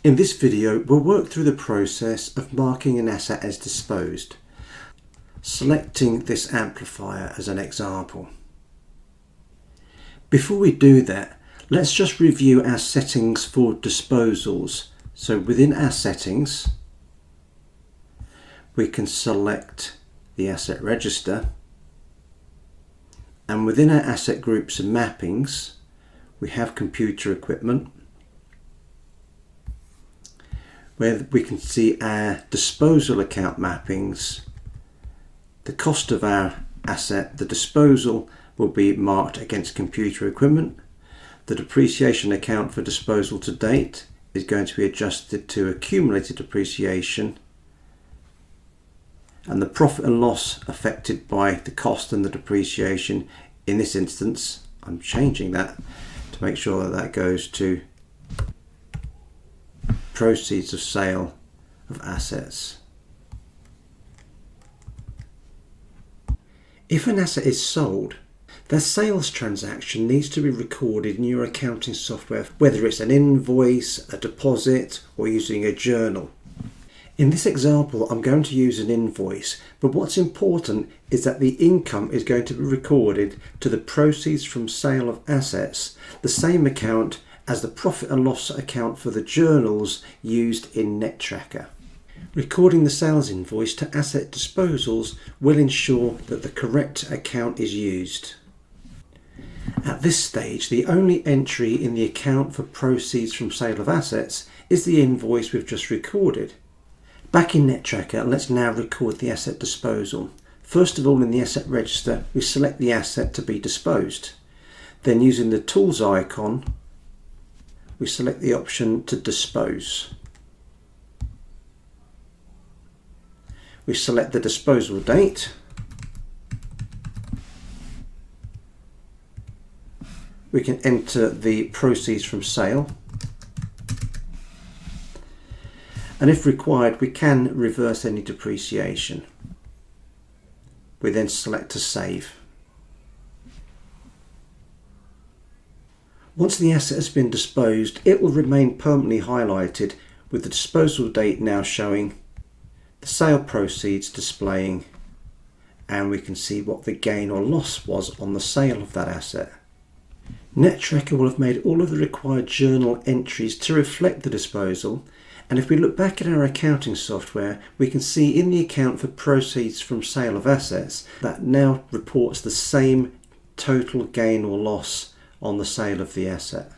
In this video, we'll work through the process of marking an asset as disposed, selecting this amplifier as an example. Before we do that, let's just review our settings for disposals. So within our settings, we can select the asset register, and within our asset groups and mappings, we have computer equipment, where we can see our disposal account mappings. The cost of our asset, the disposal, will be marked against computer equipment. The depreciation account for disposal to date is going to be adjusted to accumulated depreciation, and the profit and loss affected by the cost and the depreciation, in this instance, I'm changing that to make sure that that goes to proceeds of sale of assets. If an asset is sold, the sales transaction needs to be recorded in your accounting software, whether it's an invoice, a deposit, or using a journal. In this example, I'm going to use an invoice, but what's important is that the income is going to be recorded to the proceeds from sale of assets, the same account as the profit and loss account for the journals used in nettTracker. Recording the sales invoice to asset disposals will ensure that the correct account is used. At this stage, the only entry in the account for proceeds from sale of assets is the invoice we've just recorded. Back in nettTracker, let's now record the asset disposal. First of all, in the asset register, we select the asset to be disposed. Then, using the tools icon, we select the option to dispose. We select the disposal date. We can enter the proceeds from sale. And if required, we can reverse any depreciation. We then select to save. Once the asset has been disposed, it will remain permanently highlighted with the disposal date now showing, the sale proceeds displaying, and we can see what the gain or loss was on the sale of that asset. nettTracker will have made all of the required journal entries to reflect the disposal, and if we look back at our accounting software, we can see in the account for proceeds from sale of assets that now reports the same total gain or loss on the sale of the asset.